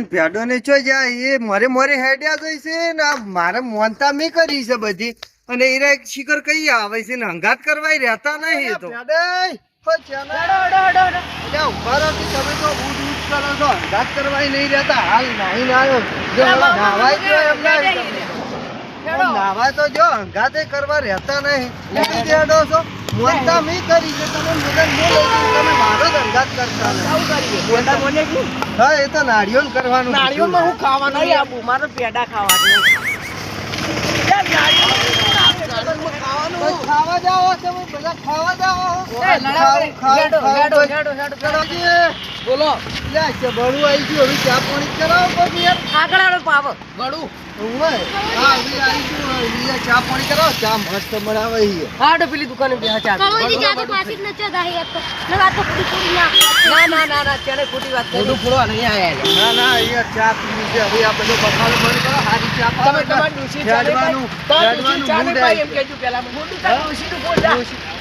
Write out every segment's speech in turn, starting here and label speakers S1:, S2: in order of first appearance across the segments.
S1: ભેડો ને ચો જાય એ મોરે મોરે હેડ્યા જાય છે ને મારે મોનતા મેં કરી છે બધી અને એ શિખર કઈ આવે છે ને હંગાત કરવા રહેતા નહીં તો હંગાત કરવા નહીં રહેતા હાલ નાહી આવ્યો નાવા તો જો હંગાતે કરવા રહેતા નહીં હેડો છો મોનતા મેં કરી છે તમે તમે મારો જ હંગાત કરતા નહીં હા એ તો નાળિયેર કરવાનું
S2: નાળિયેરમાં હું ખાવાનું આપું મારે પેડા ખાવાનું
S1: ખાવા જાઓ તમે બધા ખાવા જાઓ
S2: બોલો
S1: બળું આવી ગયું હવે ચા પાણી કરાવો પછી યાર
S2: આગળ પાવ ગળું
S1: ચા પાણી કરાવો ચા મસ્ત બનાવે છે
S2: હાડો પેલી દુકાને બે ચા
S3: ના
S2: ચણે ખોટી વાત કરી ફોડવા નહીં આયા
S1: ના ના અહીંયા ચા પીવી છે હવે આ બધો બખાડો બંધ કરો હારી ચા
S2: તમે તમારી ડોશી ચા ને પાઈ એમ કહેજો પહેલા મોટું ચા ડોશી નું બોલ
S1: ડોશી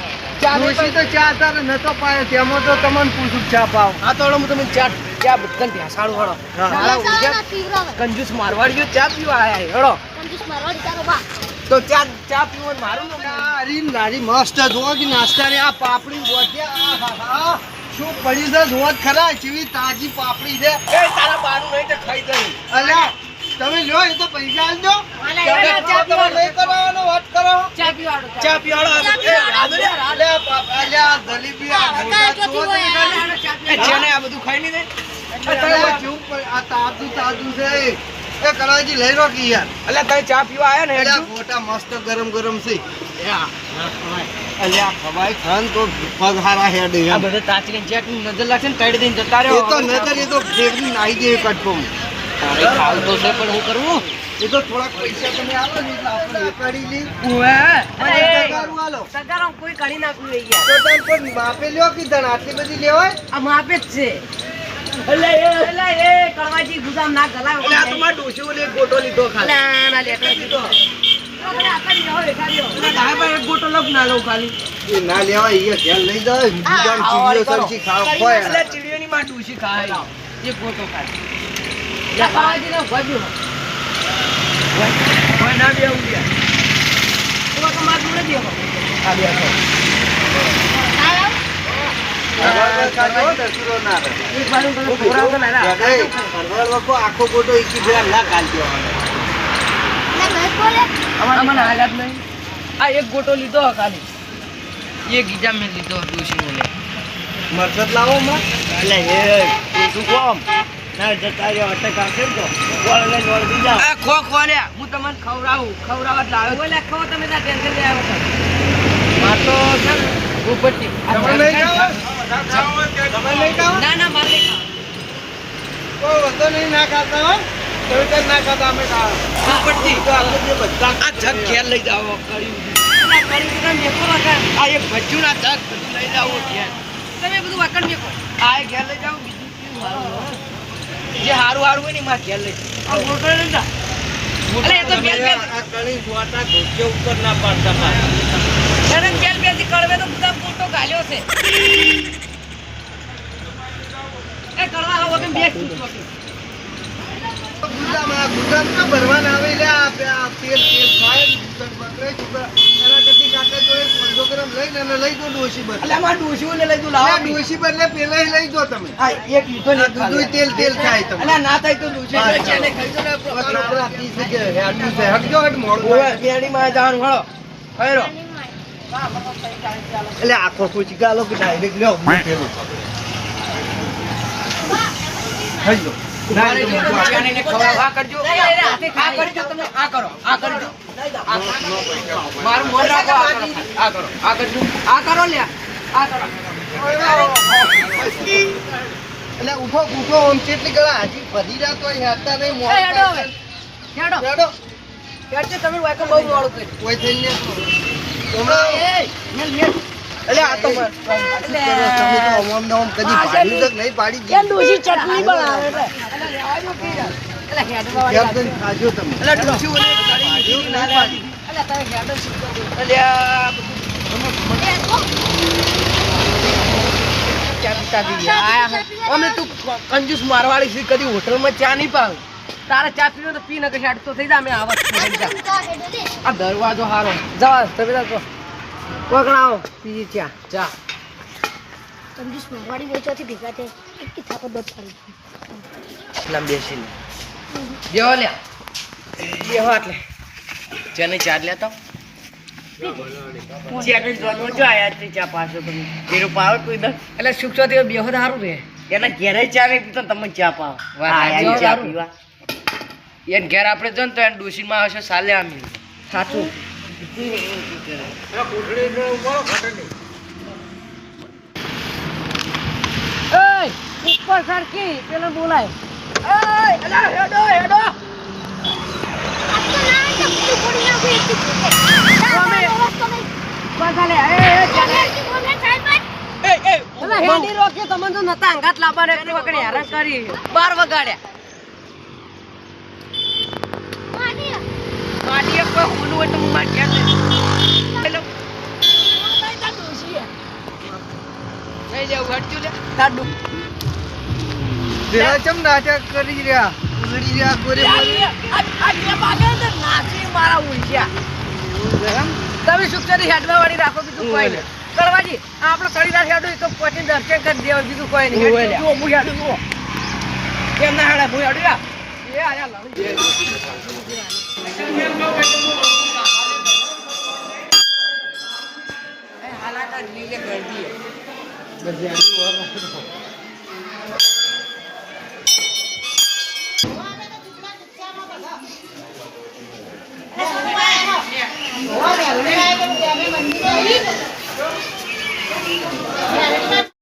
S1: તો ચા તારે નતો પાયો તેમાં તો તમને પૂછું ચા પાવ
S2: આ તો હું તમે ચા બદકન ભેસાડું હળો કંજૂસ મારવાડીઓ ચા પીવા આયા હેડો તો ચા પીવાનું મારું
S1: નારી નારી મસ્ત જોવો કે નાસ્તાની આ પાપડી બોટ્યા આહાહા શું પડી છે જોવો ખરા કેવી તાજી પાપડી છે
S2: એ તારા બારું નહીં તો ખાઈ દઈ
S1: અલ્યા તમે લો એ તો પૈસા આલજો
S2: ચા પીવાનો
S1: નહીં કરવાનો વાત કરો
S2: ચા પીવાડો
S1: અલ્યા જલેબી આ
S2: જેને આ બધું ખાઈ નહીં દે
S1: આ તાજું છે એ કડાજી લઈ રો કે યાર
S2: અલ્યા તમે ચા પીવા આયા ને
S1: અલ્યા ગોટા મસ્ત ગરમ ગરમ છે અલ્યા ખવાય ખાન તો પગ હારા હેડ
S2: આ બધા તાચી ચેક નજર લાગશે ને કાઢી દઈને જતા રહ્યો
S1: એ તો નજર એ તો ફેવરી નાઈ દે કટકો
S2: તારે ખાવ તો છે પણ હું કરું
S1: એ તો થોડાક પૈસા તમે આપો ને એટલે આપણે એ કાઢી લી
S2: ઓએ
S1: તગારું આલો
S2: સગારો કોઈ કાઢી નાખું લઈ ગયા
S1: તો તને પણ માપે લ્યો કે તને આટલી બધી લેવાય
S2: આ માપે જ છે અલે એ કળવાજી ગુજામ ના ગલાવ
S1: એટલે આ તો માર ડોશી ઓલે એક ગોટો લીધો ખાલી
S2: ના લેકડા કીધો એક ગોટો લગ ના લઉં ખાલી
S1: એ ના લેવાય એ ધ્યાન લઈ જાય બીજા ચીડીઓ સરખી ખાવ ખોય
S2: એટલે ચીડીઓની માં ડોશી ખાય એક ગોટો ખાય યા કળવાજી ને ભજ્યો કોઈ ના બે ઉડ્યા તો તો માર જોડે દેવો આ બે
S1: આખો ગોટો એક ના કાઢ્યો
S2: આ એક ગોટો લીધો ખાલી એ ગીજા મેં લીધો ડોશી બોલે
S1: મરસદ લાવો માં એટલે એ શું કોમ ના જતા રહ્યો અટક આવશે તો ગોળ લઈને ગોળ બીજા
S2: આ ખો લ્યા હું તમને ખવરાવત લાવ્યો બોલે ખો તમે તા ટેન્શન લે આવો માર તો છે ને ઉપરથી
S1: તમે લઈ જાઓ તમે લઈ જાઓ
S2: ના માર લે
S1: કોઈ વધો નહીં ના ખાતા હો તો કઈ ના ખાતા અમે ખાવા
S2: ઉપરથી
S1: તો આપણે જે બધા
S2: આ જગ ઘેર લઈ જાઓ કરી મેકો વાકણ આ એક ભજ્જુ ના જગ બધું લઈ જાઓ ઘેર તમે બધું વાકણ મેકો આ ઘેર લઈ જાઓ બીજું જે હારું હોય ને માં ઘેર લઈ આ મોટો લઈ જા અરે એ તો બેલ
S1: આ કણી જોટા ધોકે ઉપર ના પાડતા પાછા
S2: અરે બેલ થી કળવે તો બધા ફોટો ગાલ્યો છે એ કળવા આવો કે બેસ
S1: ગુજરાત માં ભરવાના આવે લે આ તેલ ખાય બકરે એના કરતી કાકા જો 100 ગ્રામ લઈને અને લઈ દો ડોશી બદલે
S2: અલ્યા માં ડોશીઓને લઈ દો લાવો
S1: ડોશી બદલે પેલા લઈ દો તમે
S2: આ એક લીધો ને
S1: દૂધ તેલ થાય તમે
S2: અલ્યા ના થાય તો ડોશી એને ખાઈ દો ને
S1: છોકરા 30 કે હેડું છે હટજો હટ મોડું
S2: ઓય બેડી માં જવાનું હળો ખૈરો
S1: એટલે આખો પૂછી ગાલો કે ડાયરેક્ટ લ્યો મૂકેલું થઈ ગયો એટલે ઉઠો આમ કેટલી ગળા હાજી ભરી જાત હોય હેડતા નહીં
S2: તમે વાયકો બહુ મોડું કર્યું
S1: કોઈ થઈને એટલે આ તો તમે તો ઓમ ને ઓમ કદી પાડી તક નહીં પાડી
S2: કેમ ડોશી ચટણી બનાવે
S1: કેમ તને ખાજો તમે
S2: એટલે ડોશી ઓલે ગાડી ના પાડી એટલે તારે ગાડો શીખો અલ્યા ચા પીતા દી આયા અમે તું કંજૂસ મારવાડી છે કદી હોટલમાં ચા નહીં પાવ તારે ચા પીવો તો પી ન કે હેડ તો થઈ જા અમે આવત આ દરવાજો હારો જા તમે જા તો પકડાવો પી ચા ચા
S3: કંજૂસ મારવાડી વેચવાથી ભેગા થાય એક થાપો દોત પડી
S2: નામ બેસીને બેહો લ્યા બેહો એટલે જેને ચા લેતો ચેકન જોનો જો આયા છે ચા પાછો તમે એરો પાવ કોઈ દ એટલે સુખ છો તે બેહો હારું રે એના ઘેરે ચા નહીં પીતો તમે ચા પાવ આયા ચા પીવા એન ઘેર આપણે જન તો એન ડોસીમાં આવશે સાલે આમી સાચું એય ઉપર સરકી પેલો બોલાય એય અલા હેડો હેડો
S1: પેલા ચમ નાટક કરી રહ્યા ઉગડી રહ્યા કોરે
S2: તમે સુખચરી હેડવા વાળી રાખો બીજું કોઈ નહીં કરવાજી આપણો શરીર હેડું તો પછી દર્શન કરી દેવા બીજું કોઈ નહીં હું હેડું જુઓ કેમ ના હેડા હું હેડું એ હાલાત લીલે કરી દીએ બધી આની ઓર